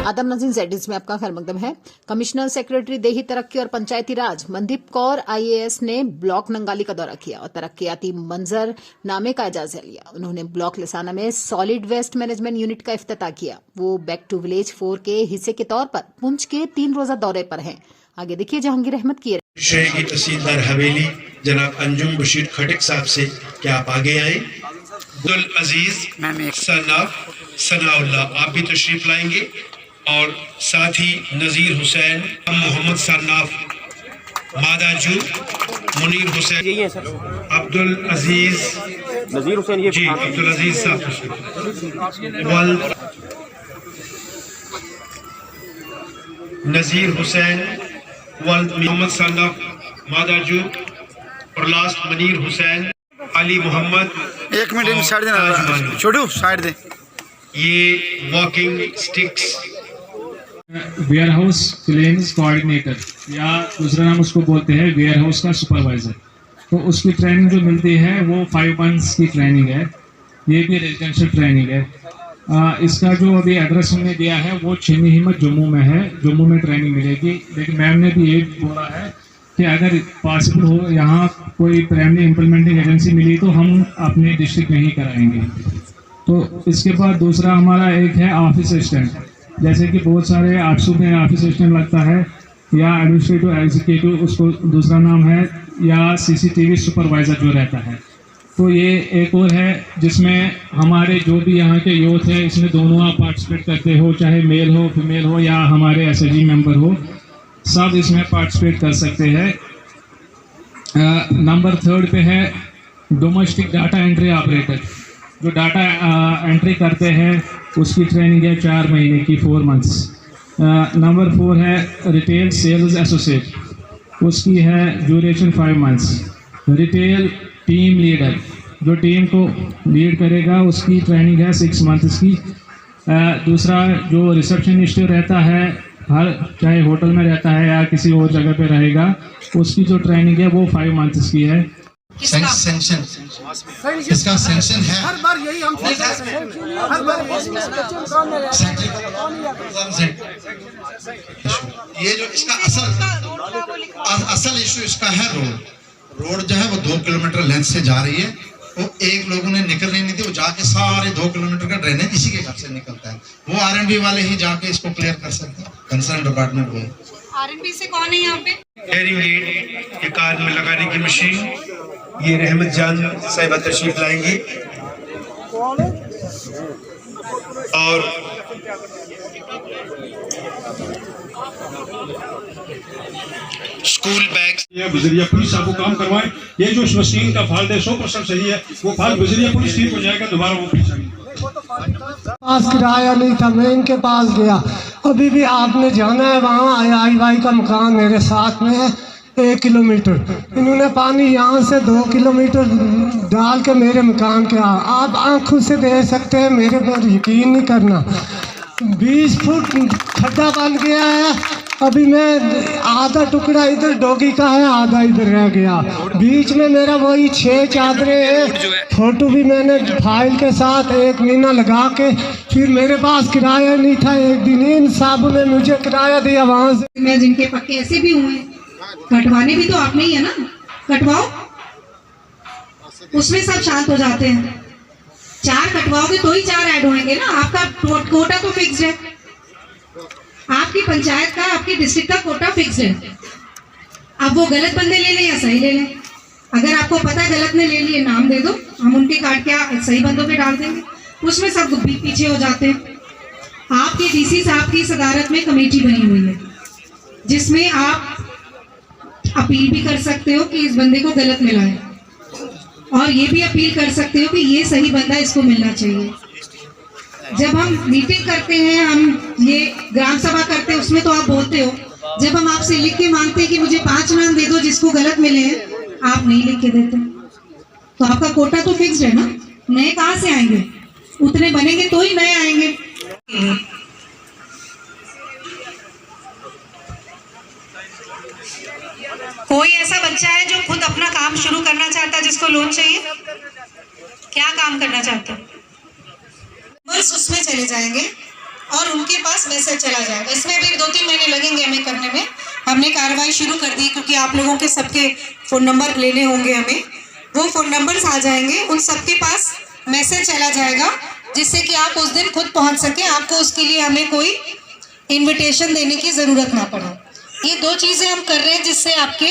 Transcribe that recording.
आदम नजीर Jadis में आपका खैर मकदम है। कमिश्नर सेक्रेटरी देही तरक्की और पंचायती राज मनदीप कौर IAS ने ब्लॉक नंगाली का दौरा किया और तरक्याती मंजर नामे का जायजा लिया। उन्होंने ब्लॉक लिसाना में सॉलिड वेस्ट मैनेजमेंट यूनिट का इफ्तिताह किया। वो बैक टू विलेज 4 के हिस्से के तौर पर पुंछ के 3 रोजा दौरे पर हैं। आगे देखिए जहांगीर अहमद की शहर की तहसीलदार हवेली जनाब अंजुम बशीर खटक साहब से क्या आप आगे आए। अब्दुल अजीज सनाउल्लाह आप भी तशरीफ लाएंगे और साथ ही नजीर हुसैन, मोहम्मद सन्नाफ, मादाजू, मुनीर हुसैन, अब्दुल अजीज नजीर हुसैन ये जी अब्दुल अजीज साहब, नजीर हुसैन, मोहम्मद सन्नाफ, मादाजू और लास्ट मुनीर हुसैन, अली मोहम्मद। एक मिनट साइड देना छोटू, साइड दे। ये walking sticks warehouse claims coordinator या दूसरा नाम उसको बोलते हैं वेयर हाउस का सुपरवाइजर। तो उसकी ट्रेनिंग जो मिलती है वो 5 मंथ्स की ट्रेनिंग है। ये भी रेजिडेंशियल ट्रेनिंग है। इसका जो अभी एड्रेस हमने दिया है वो छीनी हिम्मत जम्मू में है। जम्मू में ट्रेनिंग मिलेगी, लेकिन मैम ने भी ये बोला है कि अगर पॉसिबल हो यहाँ कोई प्राइमरी इम्प्लीमेंटिंग एजेंसी मिली तो हम अपने डिस्ट्रिक्ट में ही कराएंगे। तो इसके बाद दूसरा हमारा एक है ऑफिस असिस्टेंट। जैसे कि बहुत सारे आर्ट्सों में ऑफिस असिस्टेंट लगता है या एडमिनिस्ट्रेटिव एग्जीक्यूटिव उसको दूसरा नाम है, या CCTV सुपरवाइज़र जो रहता है। तो ये एक और है जिसमें हमारे जो भी यहाँ के यूथ है इसमें दोनों आप पार्टिसिपेट करते हो, चाहे मेल हो फीमेल हो या हमारे SHG मेंबर हो, सब इसमें पार्टिसिपेट कर सकते हैं। नंबर 3 पे है डोमेस्टिक डाटा एंट्री ऑपरेटर। जो डाटा एंट्री करते हैं उसकी ट्रेनिंग है 4 महीने की, 4 मंथ्स। नंबर 4 है रिटेल सेल्स एसोसिएट, उसकी है duration 5 months. Retail team leader, जो टीम को लीड करेगा उसकी ट्रेनिंग है 6 मंथ्स की। दूसरा जो रिसेप्शनिस्ट रहता है, हर चाहे होटल में रहता है या किसी और जगह पे रहेगा, उसकी जो ट्रेनिंग है वो 5 मंथ्स की है। सेंक्शन इसका सेंक्शन है हर बार यही हम हर बार ये जो इसका असल इशू इसका है रोड जो है वो 2 किलोमीटर लेंथ से जा रही है। वो एक लोगों ने निकलने नहीं दी, वो जाके सारे 2 किलोमीटर का ड्रेनेज इसी के घर से निकलता है। वो R&B वाले ही जाके इसको क्लियर कर सकते हैं, कंसर्न डिपार्टमेंट को। R&B से कौन है यहाँ पे? हेयरिंग एड के कार में लगाने की मशीन, ये रहमत जान साहिबा तशरीफ लाएंगी। और स्कूल बैग गुजरिया पुलिस आपको काम करवाए। ये जो मशीन का फॉल्ट है 100% सही है, वो फॉल्ट गुजरिया पुलिस ठीक हो जाएगा, दोबारा वो पीछा पास किराया नहीं था, मैं इनके पास गया। अभी भी आपने जाना है वहाँ IIY का मकान मेरे साथ में है 1 किलोमीटर। इन्होंने पानी यहाँ से 2 किलोमीटर डाल के मेरे मकान के आप आंखों से देख सकते हैं, मेरे पर यकीन नहीं करना। 20 फुट खड्डा बन गया है। अभी मैं आधा टुकड़ा इधर डॉगी का है, आधा इधर रह गया। बीच में मेरा वही 6 चादरें हैं। फोटो भी मैंने फाइल के साथ 1 महीना लगा के, फिर मेरे पास किराया नहीं था। एक दिन इन साहब ने मुझे किराया दिया वहाँ से। मैं जिनके पक्के ऐसे भी हुए, कटवाने भी तो आपने ही है ना, कटवाओ, उसमें सब शांत हो जाते हैं। 4 कटवाओगे तो ही 4 ऐड होंगे ना। आपका कोटा तो फिक्स्ड है, आपकी पंचायत का, आपकी डिस्ट्रिक्ट का कोटा फिक्स्ड है। अब वो गलत बंदे ले लें या सही ले लें, अगर आपको पता है गलत ने ले लिए, नाम दे दो, हम उनके काट के सही बंदों पे डाल देंगे। उसमें सब पीछे हो जाते हैं। आपके DC साहब की सदारत में कमेटी बनी हुई है जिसमें आप अपील भी कर सकते हो कि इस बंदे को गलत मिला है, और ये भी अपील कर सकते हो कि ये सही बंदा, इसको मिलना चाहिए। जब हम मीटिंग करते हैं, हम ये ग्राम सभा करते हैं, उसमें तो आप बोलते हो। जब हम आपसे लिख के मांगते हैं कि मुझे 5 नाम दे दो जिसको गलत मिले हैं, आप नहीं लिख के देते। तो आपका कोटा तो फिक्स्ड है ना, नए कहाँ से आएंगे? उतने बनेंगे तो ही नए आएंगे। कोई ऐसा बच्चा है जो खुद अपना काम शुरू करना चाहता है, जिसको लोन चाहिए? क्या काम करना चाहता है? बस उसमें चले जाएंगे। और उनके पास मैसेज चला जाएगा। इसमें भी 2-3 महीने लगेंगे हमें करने में। हमने कार्रवाई शुरू कर दी क्योंकि आप लोगों के सबके फ़ोन नंबर लेने होंगे हमें। वो फ़ोन नंबर्स आ जाएंगे, उन सबके पास मैसेज चला जाएगा जिससे कि आप उस दिन खुद पहुंच सके। आपको उसके लिए हमें कोई इनविटेशन देने की ज़रूरत ना पड़े। ये 2 चीज़ें हम कर रहे हैं जिससे आपके